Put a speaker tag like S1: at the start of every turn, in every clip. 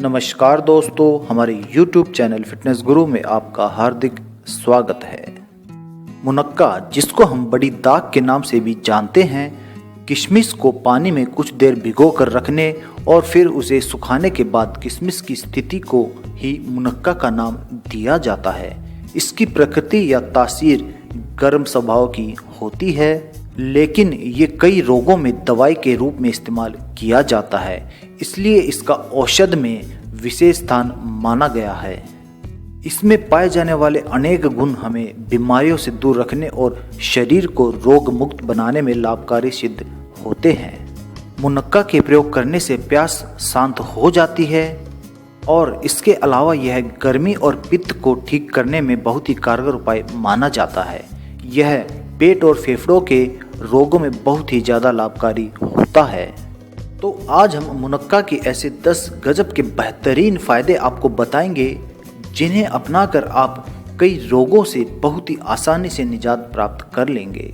S1: नमस्कार दोस्तों, हमारे YouTube चैनल फिटनेस गुरु में आपका हार्दिक स्वागत है। मुनक्का, जिसको हम बड़ी दाग के नाम से भी जानते हैं, किशमिश को पानी में कुछ देर भिगो कर रखने और फिर उसे सुखाने के बाद किशमिश की स्थिति को ही मुनक्का का नाम दिया जाता है। इसकी प्रकृति या तासीर गर्म स्वभाव की होती है, लेकिन ये कई रोगों में दवाई के रूप में इस्तेमाल किया जाता है, इसलिए इसका औषध में विशेष स्थान माना गया है। इसमें पाए जाने वाले अनेक गुण हमें बीमारियों से दूर रखने और शरीर को रोग मुक्त बनाने में लाभकारी सिद्ध होते हैं। मुनक्का के प्रयोग करने से प्यास शांत हो जाती है और इसके अलावा यह गर्मी और पित्त को ठीक करने में बहुत ही कारगर उपाय माना जाता है। यह पेट और फेफड़ों के रोगों में बहुत ही ज़्यादा लाभकारी होता है। तो आज हम मुनक्का के ऐसे 10 गजब के बेहतरीन फ़ायदे आपको बताएंगे, जिन्हें अपनाकर आप कई रोगों से बहुत ही आसानी से निजात प्राप्त कर लेंगे।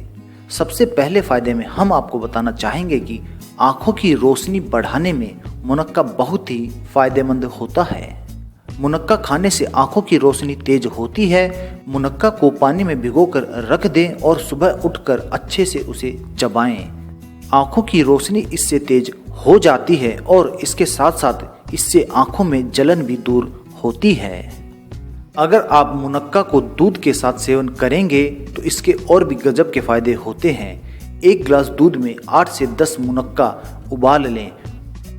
S1: सबसे पहले फ़ायदे में हम आपको बताना चाहेंगे कि आँखों की रोशनी बढ़ाने में मुनक्का बहुत ही फ़ायदेमंद होता है। मुनक्का खाने से आँखों की रोशनी तेज होती है। मुनक्का को पानी में भिगोकर रख दें और सुबह उठकर अच्छे से उसे चबाएं। आँखों की रोशनी इससे तेज हो जाती है और इसके साथ साथ इससे आँखों में जलन भी दूर होती है। अगर आप मुनक्का को दूध के साथ सेवन करेंगे तो इसके और भी गजब के फायदे होते हैं। 1 गिलास दूध में 8 से 10 मुनक्का उबाल लें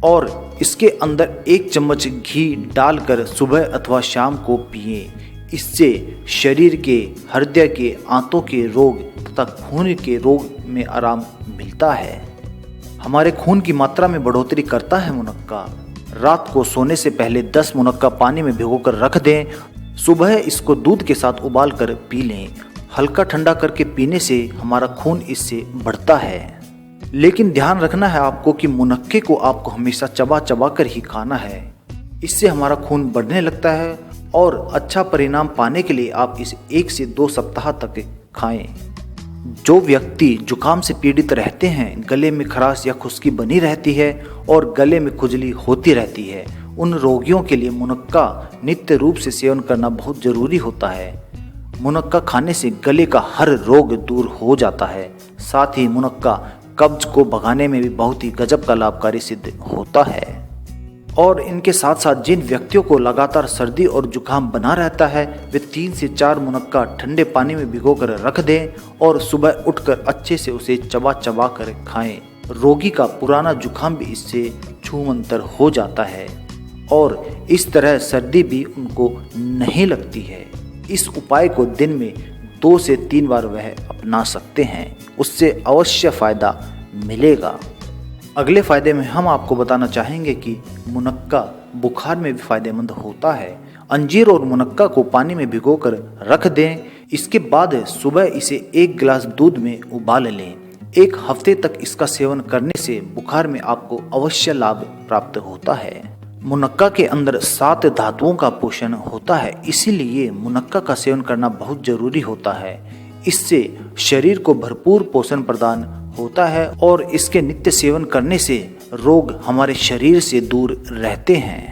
S1: और इसके अंदर 1 चम्मच घी डालकर सुबह अथवा शाम को पिएं। इससे शरीर के, हृदय के, आंतों के रोग तथा खून के रोग में आराम मिलता है। हमारे खून की मात्रा में बढ़ोतरी करता है मुनक्का। रात को सोने से पहले 10 मुनक्का पानी में भिगोकर रख दें। सुबह इसको दूध के साथ उबाल कर पी लें। हल्का ठंडा करके पीने से हमारा खून इससे बढ़ता है। लेकिन ध्यान रखना है आपको कि मुनक्के को आपको हमेशा चबा चबा कर ही खाना है। इससे हमारा खून बढ़ने लगता है और अच्छा परिणाम पाने के लिए आप इसे 1 से 2 सप्ताह तक खाएं। जो व्यक्ति जुकाम से पीड़ित रहते हैं, गले में खराश या खुश्की बनी रहती है और गले में खुजली होती रहती है, उन रोगियों के लिए मुनक्का नित्य रूप से सेवन करना बहुत जरूरी होता है। मुनक्का खाने से गले का हर रोग दूर हो जाता है। साथ ही मुनक्का कब्ज को भगाने में भी बहुत ही गजब का लाभकारी सिद्ध होता है। और इनके साथ साथ जिन व्यक्तियों को लगातार सर्दी और जुकाम बना रहता है, वे 3 से 4 मुनक्का ठंडे पानी में भिगोकर रख दें और सुबह उठकर अच्छे से उसे चबा चबा कर खाएं। रोगी का पुराना जुकाम भी इससे छूमंतर हो जाता है और इस तरह सर्दी भी उनको नहीं लगती है। इस उपाय को दिन में 2 से 3 बार वह अपना सकते हैं, उससे अवश्य फ़ायदा मिलेगा। अगले फ़ायदे में हम आपको बताना चाहेंगे कि मुनक्का बुखार में भी फ़ायदेमंद होता है। अंजीर और मुनक्का को पानी में भिगोकर रख दें। इसके बाद सुबह इसे 1 गिलास दूध में उबाल लें। 1 हफ्ते तक इसका सेवन करने से बुखार में आपको अवश्य लाभ प्राप्त होता है। मुनक्का के अंदर 7 धातुओं का पोषण होता है, इसीलिए मुनक्का का सेवन करना बहुत जरूरी होता है। इससे शरीर को भरपूर पोषण प्रदान होता है और इसके नित्य सेवन करने से रोग हमारे शरीर से दूर रहते हैं।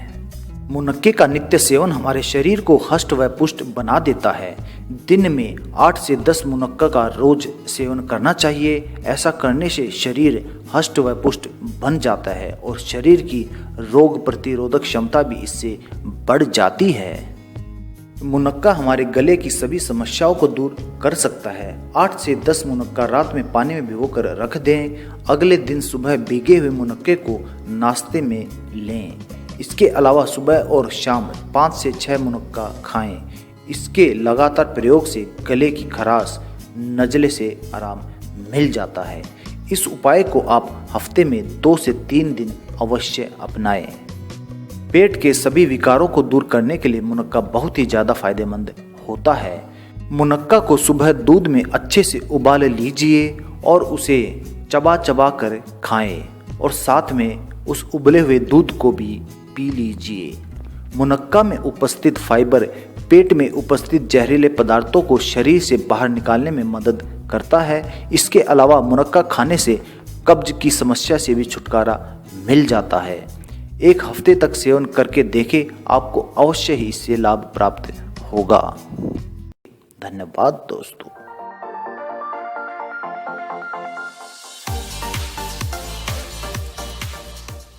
S1: मुनक्के का नित्य सेवन हमारे शरीर को हष्ट व पुष्ट बना देता है। दिन में 8 से 10 मुनक्का का रोज सेवन करना चाहिए। ऐसा करने से शरीर हष्ट व पुष्ट बन जाता है और शरीर की रोग प्रतिरोधक क्षमता भी इससे बढ़ जाती है। मुनक्का हमारे गले की सभी समस्याओं को दूर कर सकता है। 8 से 10 मुनक्का रात में पानी में भिगोकर रख दें। अगले दिन सुबह भीगे हुए मुनक्के को नाश्ते में लें। इसके अलावा सुबह और शाम 5 से 6 मुनक्का खाएं। इसके लगातार प्रयोग से गले की खराश, नज़ले से आराम मिल जाता है। इस उपाय को आप हफ्ते में 2 से 3 दिन अवश्य अपनाएं। पेट के सभी विकारों को दूर करने के लिए मुनक्का बहुत ही ज़्यादा फायदेमंद होता है। मुनक्का को सुबह दूध में अच्छे से उबाल लीजिए और उसे चबा चबा कर खाएं और साथ में उस उबले हुए दूध को भी पी लीजिए। मुनक्का में उपस्थित फाइबर पेट में उपस्थित जहरीले पदार्थों को शरीर से बाहर निकालने में मदद करता है। इसके अलावा मुनक्का खाने से कब्ज की समस्या से भी छुटकारा मिल जाता है। 1 हफ्ते तक सेवन करके देखें, आपको अवश्य ही इससे लाभ प्राप्त होगा। धन्यवाद दोस्तों।